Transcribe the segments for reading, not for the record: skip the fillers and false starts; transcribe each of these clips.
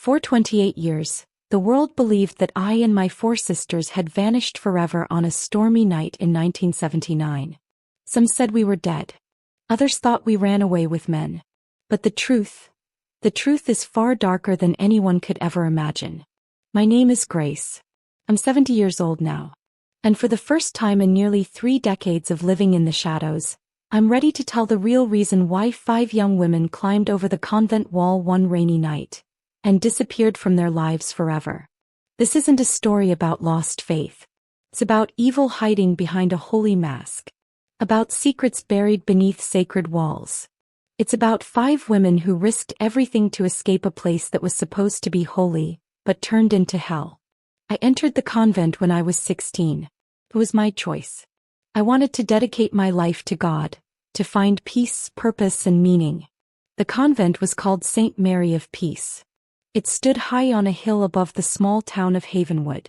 For 28 years, the world believed that I and my 4 sisters had vanished forever on a stormy night in 1979. Some said we were dead. Others thought we ran away with men. But the truth is far darker than anyone could ever imagine. My name is Grace. I'm 70 years old now. And for the first time in nearly 3 decades of living in the shadows, I'm ready to tell the real reason why 5 young women climbed over the convent wall one rainy night and disappeared from their lives forever. This isn't a story about lost faith. It's about evil hiding behind a holy mask. About secrets buried beneath sacred walls. It's about 5 women who risked everything to escape a place that was supposed to be holy, but turned into hell. I entered the convent when I was 16. It was my choice. I wanted to dedicate my life to God, to find peace, purpose, and meaning. The convent was called St. Mary of Peace. It stood high on a hill above the small town of Havenwood.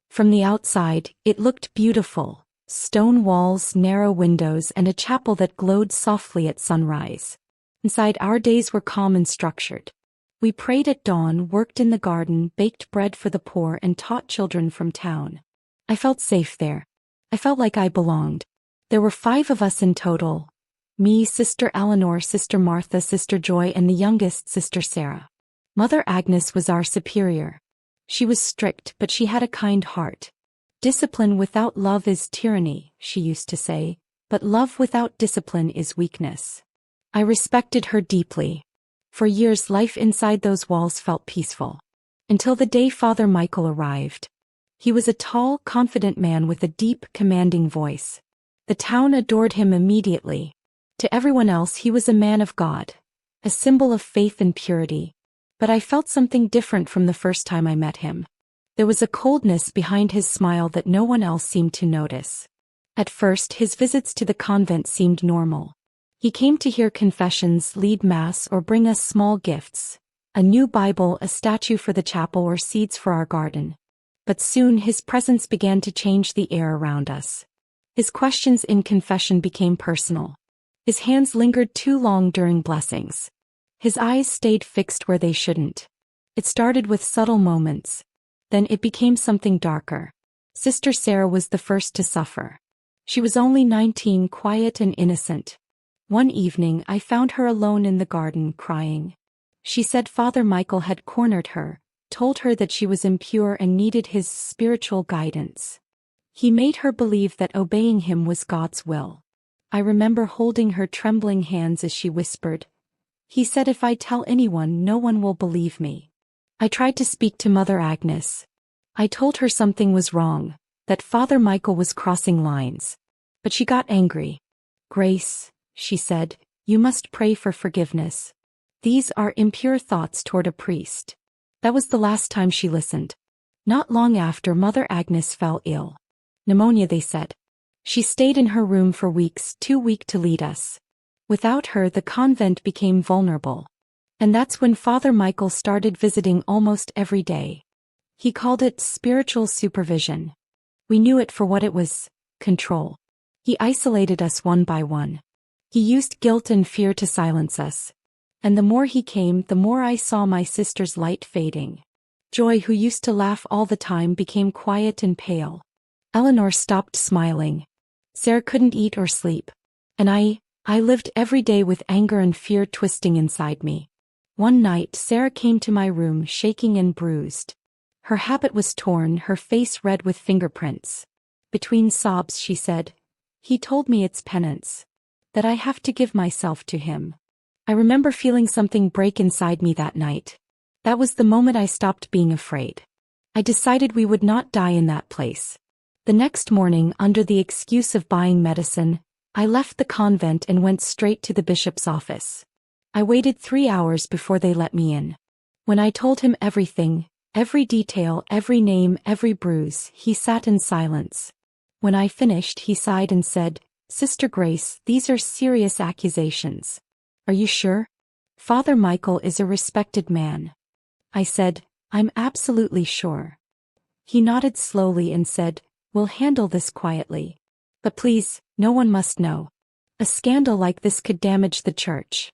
From the outside, it looked beautiful: stone walls, narrow windows, and a chapel that glowed softly at sunrise. Inside, our days were calm and structured. We prayed at dawn, worked in the garden, baked bread for the poor, and taught children from town. I felt safe there. I felt like I belonged. There were 5 of us in total. Me, Sister Eleanor, Sister Martha, Sister Joy, and the youngest, Sister Sarah. Mother Agnes was our superior. She was strict, but she had a kind heart. Discipline without love is tyranny, she used to say, but love without discipline is weakness. I respected her deeply. For years, life inside those walls felt peaceful. Until the day Father Michael arrived. He was a tall, confident man with a deep, commanding voice. The town adored him immediately. To everyone else, he was a man of God, a symbol of faith and purity. But I felt something different from the first time I met him. There was a coldness behind his smile that no one else seemed to notice. At first, his visits to the convent seemed normal. He came to hear confessions, lead mass, or bring us small gifts: a new Bible, a statue for the chapel, or seeds for our garden. But soon his presence began to change the air around us. His questions in confession became personal. His hands lingered too long during blessings. His eyes stayed fixed where they shouldn't. It started with subtle moments. Then it became something darker. Sister Sarah was the first to suffer. She was only 19, quiet and innocent. One evening I found her alone in the garden, crying. She said Father Michael had cornered her, told her that she was impure and needed his spiritual guidance. He made her believe that obeying him was God's will. I remember holding her trembling hands as she whispered, "He said if I tell anyone, no one will believe me." I tried to speak to Mother Agnes. I told her something was wrong, that Father Michael was crossing lines. But she got angry. "Grace," she said, "you must pray for forgiveness. These are impure thoughts toward a priest." That was the last time she listened. Not long after, Mother Agnes fell ill. Pneumonia, they said. She stayed in her room for weeks, too weak to lead us. Without her, the convent became vulnerable. And that's when Father Michael started visiting almost every day. He called it spiritual supervision. We knew it for what it was: control. He isolated us one by one. He used guilt and fear to silence us. And the more he came, the more I saw my sister's light fading. Joy, who used to laugh all the time, became quiet and pale. Eleanor stopped smiling. Sarah couldn't eat or sleep. And I lived every day with anger and fear twisting inside me. One night, Sarah came to my room, shaking and bruised. Her habit was torn, her face red with fingerprints. Between sobs, she said, "He told me it's penance. That I have to give myself to him." I remember feeling something break inside me that night. That was the moment I stopped being afraid. I decided we would not die in that place. The next morning, under the excuse of buying medicine, I left the convent and went straight to the bishop's office. I waited 3 hours before they let me in. When I told him everything, every detail, every name, every bruise, he sat in silence. When I finished, he sighed and said, "Sister Grace, these are serious accusations. Are you sure? Father Michael is a respected man." I said, "I'm absolutely sure." He nodded slowly and said, "We'll handle this quietly. But please, no one must know. A scandal like this could damage the church."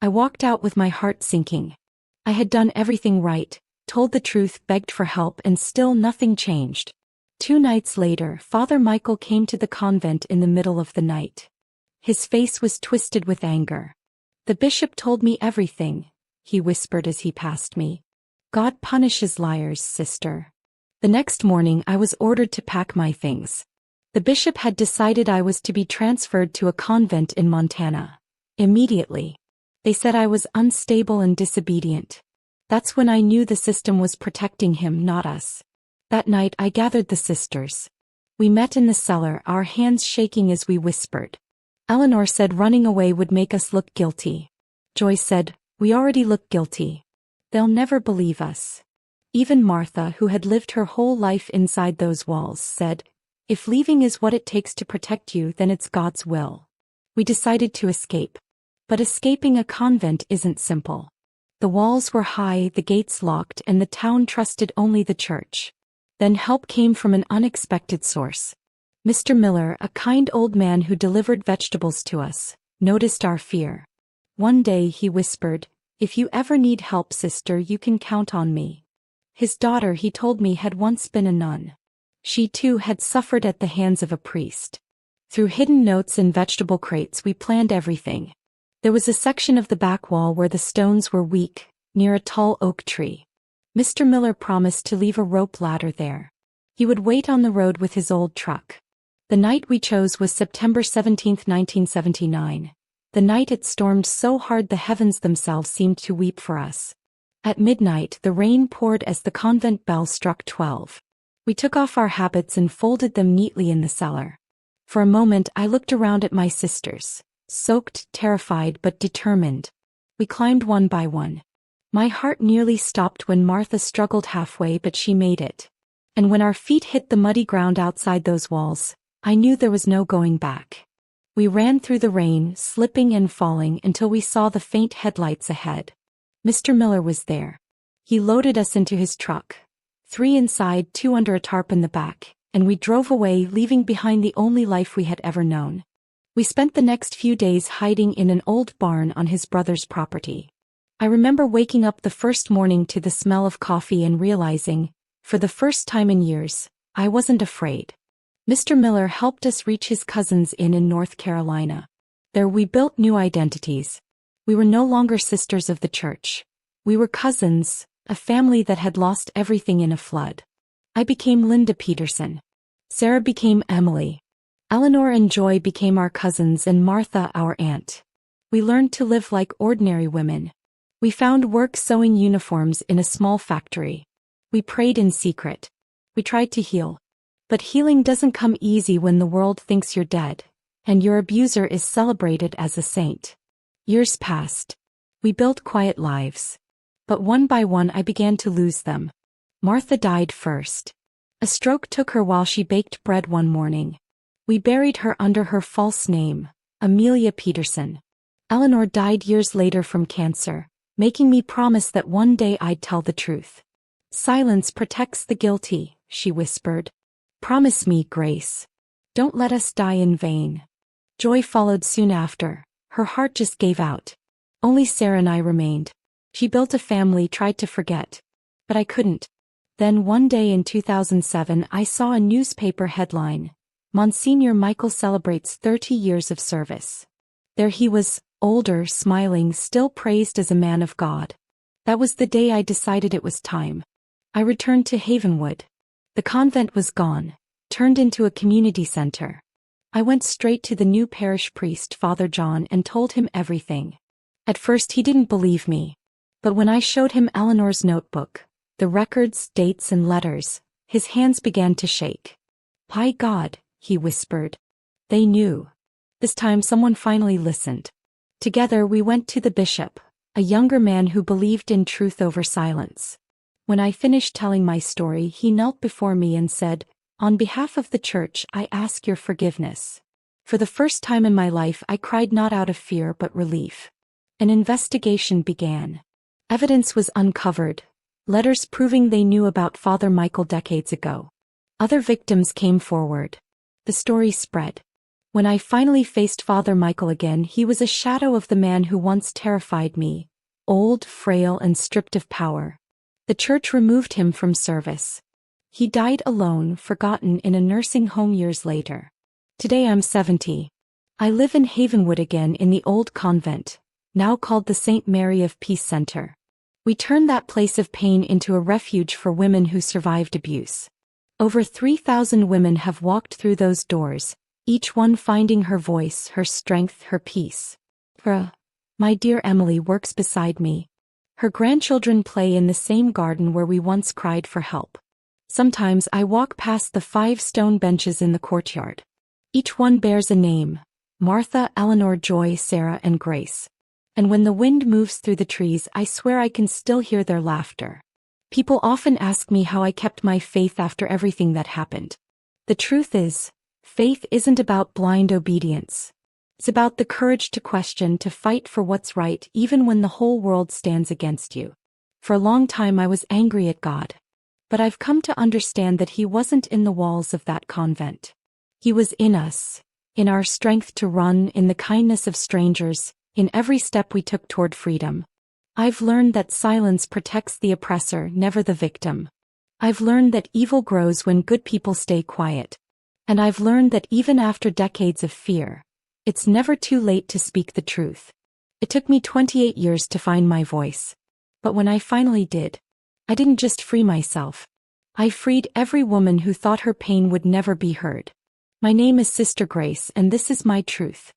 I walked out with my heart sinking. I had done everything right, told the truth, begged for help, and still nothing changed. 2 nights later, Father Michael came to the convent in the middle of the night. His face was twisted with anger. "The bishop told me everything," he whispered as he passed me. "God punishes liars, sister." The next morning I was ordered to pack my things. The bishop had decided I was to be transferred to a convent in Montana. Immediately. They said I was unstable and disobedient. That's when I knew the system was protecting him, not us. That night I gathered the sisters. We met in the cellar, our hands shaking as we whispered. Eleanor said running away would make us look guilty. Joy said, "We already look guilty. They'll never believe us." Even Martha, who had lived her whole life inside those walls, said, "If leaving is what it takes to protect you, then it's God's will." We decided to escape. But escaping a convent isn't simple. The walls were high, the gates locked, and the town trusted only the church. Then help came from an unexpected source. Mr. Miller, a kind old man who delivered vegetables to us, noticed our fear. One day he whispered, "If you ever need help, sister, you can count on me." His daughter, he told me, had once been a nun. She too had suffered at the hands of a priest. Through hidden notes and vegetable crates we planned everything. There was a section of the back wall where the stones were weak, near a tall oak tree. Mr. Miller promised to leave a rope ladder there. He would wait on the road with his old truck. The night we chose was September 17, 1979. The night it stormed so hard the heavens themselves seemed to weep for us. At midnight the rain poured as the convent bell struck 12. We took off our habits and folded them neatly in the cellar. For a moment I looked around at my sisters, soaked, terrified but determined. We climbed one by one. My heart nearly stopped when Martha struggled halfway, but she made it. And when our feet hit the muddy ground outside those walls, I knew there was no going back. We ran through the rain, slipping and falling until we saw the faint headlights ahead. Mr. Miller was there. He loaded us into his truck. 3 inside, 2 under a tarp in the back, and we drove away, leaving behind the only life we had ever known. We spent the next few days hiding in an old barn on his brother's property. I remember waking up the first morning to the smell of coffee and realizing, for the first time in years, I wasn't afraid. Mr. Miller helped us reach his cousin's inn in North Carolina. There we built new identities. We were no longer sisters of the church. We were cousins, a family that had lost everything in a flood. I became Linda Peterson. Sarah became Emily. Eleanor and Joy became our cousins, and Martha our aunt. We learned to live like ordinary women. We found work sewing uniforms in a small factory. We prayed in secret. We tried to heal. But healing doesn't come easy when the world thinks you're dead, and your abuser is celebrated as a saint. Years passed. We built quiet lives. But one by one I began to lose them. Martha died first. A stroke took her while she baked bread one morning. We buried her under her false name, Amelia Peterson. Eleanor died years later from cancer, making me promise that one day I'd tell the truth. "Silence protects the guilty," she whispered. "Promise me, Grace. Don't let us die in vain." Joy followed soon after. Her heart just gave out. Only Sarah and I remained. She built a family, tried to forget. But I couldn't. Then one day in 2007 I saw a newspaper headline, "Monsignor Michael celebrates 30 years of service." There he was, older, smiling, still praised as a man of God. That was the day I decided it was time. I returned to Havenwood. The convent was gone, turned into a community center. I went straight to the new parish priest, Father John, and told him everything. At first he didn't believe me. But when I showed him Eleanor's notebook, the records, dates, and letters, his hands began to shake. "By God," he whispered. They knew. This time someone finally listened. Together we went to the bishop, a younger man who believed in truth over silence. When I finished telling my story, he knelt before me and said, "On behalf of the church, I ask your forgiveness." For the first time in my life I cried not out of fear but relief. An investigation began. Evidence was uncovered, letters proving they knew about Father Michael decades ago. Other victims came forward. The story spread. When I finally faced Father Michael again, he was a shadow of the man who once terrified me, old, frail, and stripped of power. The church removed him from service. He died alone, forgotten in a nursing home years later. Today I'm 70. I live in Havenwood again in the old convent, now called the St. Mary of Peace Center. We turned that place of pain into a refuge for women who survived abuse. Over 3,000 women have walked through those doors, each one finding her voice, her strength, her peace. My dear Emily works beside me. Her grandchildren play in the same garden where we once cried for help. Sometimes I walk past the 5 stone benches in the courtyard. Each one bears a name: Martha, Eleanor, Joy, Sarah, and Grace. And when the wind moves through the trees, I swear I can still hear their laughter. People often ask me how I kept my faith after everything that happened. The truth is, faith isn't about blind obedience. It's about the courage to question, to fight for what's right even when the whole world stands against you. For a long time I was angry at God. But I've come to understand that He wasn't in the walls of that convent. He was in us, in our strength to run, in the kindness of strangers, in every step we took toward freedom. I've learned that silence protects the oppressor, never the victim. I've learned that evil grows when good people stay quiet. And I've learned that even after decades of fear, it's never too late to speak the truth. It took me 28 years to find my voice. But when I finally did, I didn't just free myself. I freed every woman who thought her pain would never be heard. My name is Sister Grace, and this is my truth.